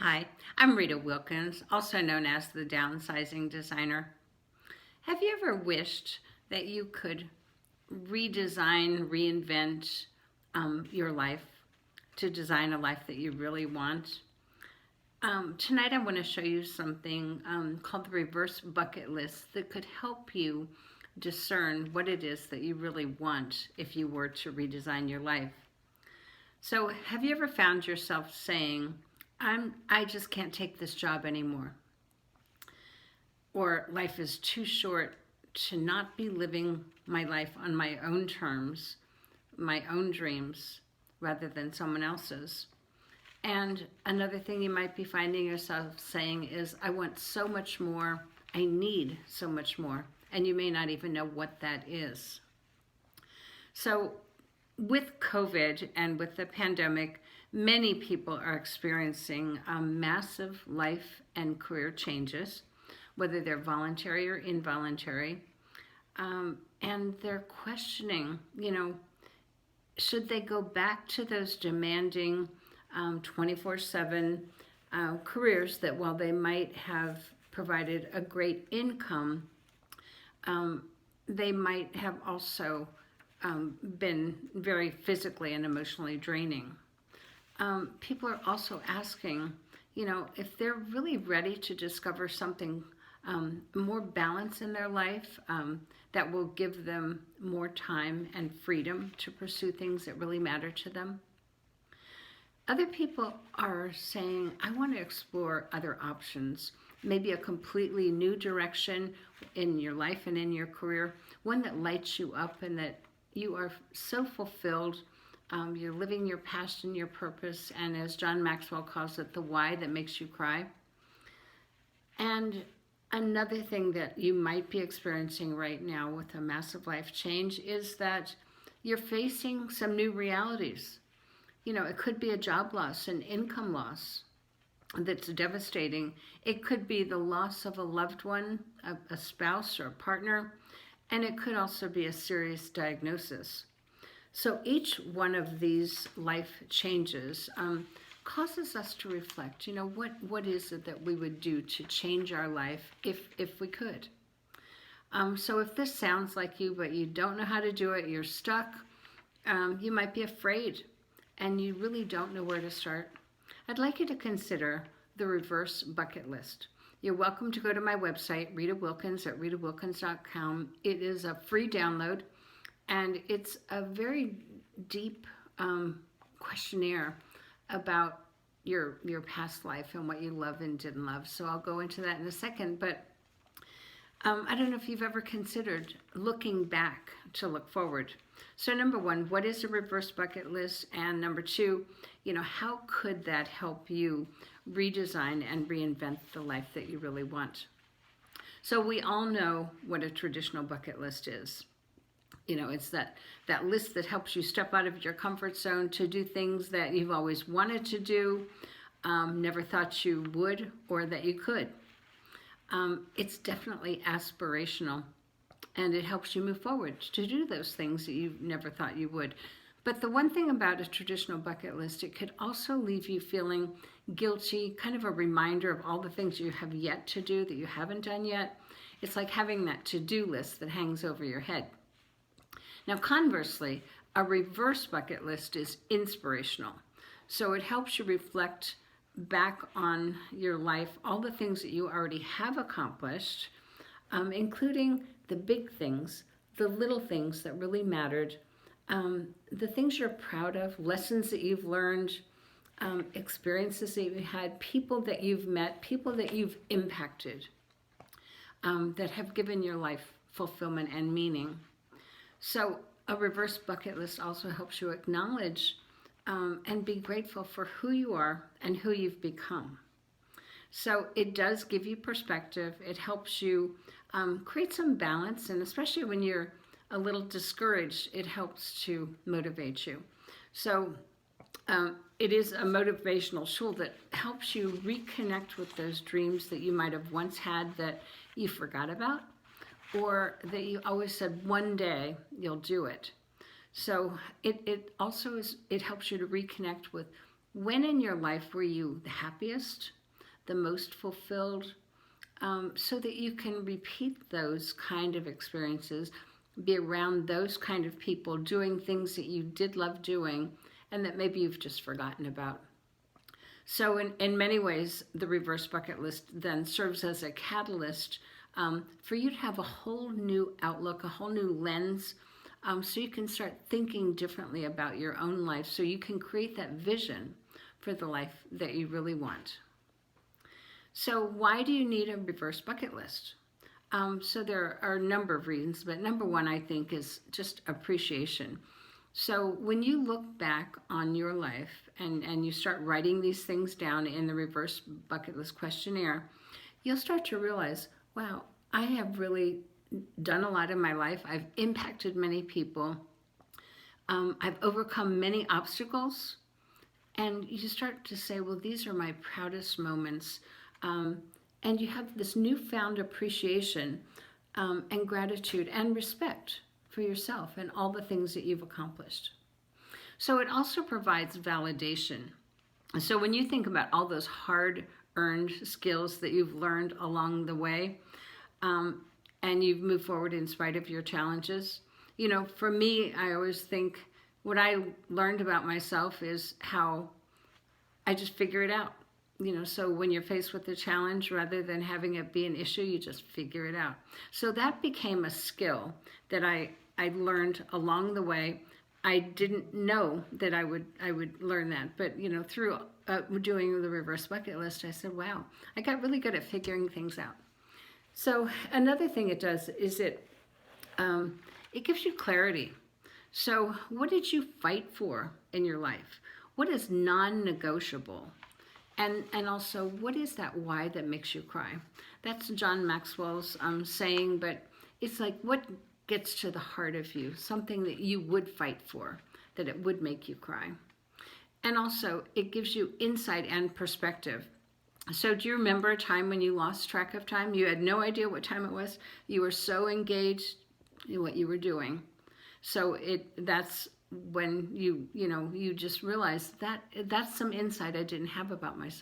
Hi, I'm Rita Wilkins, also known as the Downsizing Designer. Have you ever wished that you could redesign, reinvent your life to design a life that you really want? Tonight I want to show you something called the reverse bucket list that could help you discern what it is that you really want if you were to redesign your life. So, have you ever found yourself saying, I just can't take this job anymore? Or life is too short to not be living my life on my own terms, my own dreams, rather than someone else's. And another thing you might be finding yourself saying is, I want so much more, I need so much more, and you may not even know what that is. So, with COVID and with the pandemic, many people are experiencing massive life and career changes, whether they're voluntary or involuntary. And they're questioning, should they go back to those demanding 24/7 careers that, while they might have provided a great income, they might have also been very physically and emotionally draining. People are also asking, if they're really ready to discover something more balance in their life that will give them more time and freedom to pursue things that really matter to them. Other people are saying, I want to explore other options, maybe a completely new direction in your life and in your career, one that lights you up and that you are so fulfilled. You're living your passion, your purpose, and as John Maxwell calls it, the why that makes you cry. And another thing that you might be experiencing right now with a massive life change is that you're facing some new realities. It could be a job loss, an income loss that's devastating. It could be the loss of a loved one, a spouse or a partner, and it could also be a serious diagnosis. So each one of these life changes causes us to reflect, what is it that we would do to change our life if we could? So if this sounds like you, but you don't know how to do it, you're stuck, you might be afraid, and you really don't know where to start, I'd like you to consider the reverse bucket list. You're welcome to go to my website, Rita Wilkins at ritawilkins.com. It is a free download, and it's a very deep questionnaire about your past life and what you love and didn't love. So I'll go into that in a second, but I don't know if you've ever considered looking back to look forward. So number one, what is a reverse bucket list? And number two, how could that help you redesign and reinvent the life that you really want? So we all know what a traditional bucket list is. It's that list that helps you step out of your comfort zone to do things that you've always wanted to do, never thought you would or that you could. It's definitely aspirational, and it helps you move forward to do those things that you never thought you would. But the one thing about a traditional bucket list, it could also leave you feeling guilty, kind of a reminder of all the things you have yet to do that you haven't done yet. It's like having that to-do list that hangs over your head. Now, conversely, a reverse bucket list is inspirational. So it helps you reflect back on your life, all the things that you already have accomplished, including the big things, the little things that really mattered, the things you're proud of, lessons that you've learned, experiences that you've had, people that you've met, people that you've impacted, that have given your life fulfillment and meaning. So a reverse bucket list also helps you acknowledge and be grateful for who you are and who you've become. So it does give you perspective. It helps you create some balance, and especially when you're a little discouraged, it helps to motivate you. So it is a motivational tool that helps you reconnect with those dreams that you might have once had that you forgot about, or that you always said one day you'll do it. So it also helps you to reconnect with When in your life were you the happiest, the most fulfilled, so that you can repeat those kind of experiences, be around those kind of people, doing things that you did love doing and that maybe you've just forgotten about. So in many ways, the reverse bucket list then serves as a catalyst for you to have a whole new outlook, a whole new lens, so you can start thinking differently about your own life, so you can create that vision for the life that you really want. So why do you need a reverse bucket list? So there are a number of reasons, but number one, I think, is just appreciation. So when you look back on your life and you start writing these things down in the reverse bucket list questionnaire, you'll start to realize, wow, I have really done a lot in my life. I've impacted many people. I've overcome many obstacles. And you start to say, well, these are my proudest moments. And you have this newfound appreciation and gratitude and respect for yourself and all the things that you've accomplished. So it also provides validation. So when you think about all those hard-earned skills that you've learned along the way, and you've moved forward in spite of your challenges, you know, for me, I always think what I learned about myself is how I just figure it out. You know, so when you're faced with a challenge, rather than having it be an issue, you just figure it out. So that became a skill that I learned along the way. I didn't know that I would learn that, but you know, through doing the reverse bucket list, I said, wow, I got really good at figuring things out. So another thing it does is it gives you clarity. So what did you fight for in your life? What is non-negotiable? And also, what is that why that makes you cry? That's John Maxwell's saying, but it's like, what gets to the heart of you? Something that you would fight for, that it would make you cry. And also, it gives you insight and perspective. So do you remember a time when you lost track of time? You had no idea what time it was. You were so engaged in what you were doing. So that's when you just realize that that's some insight I didn't have about myself.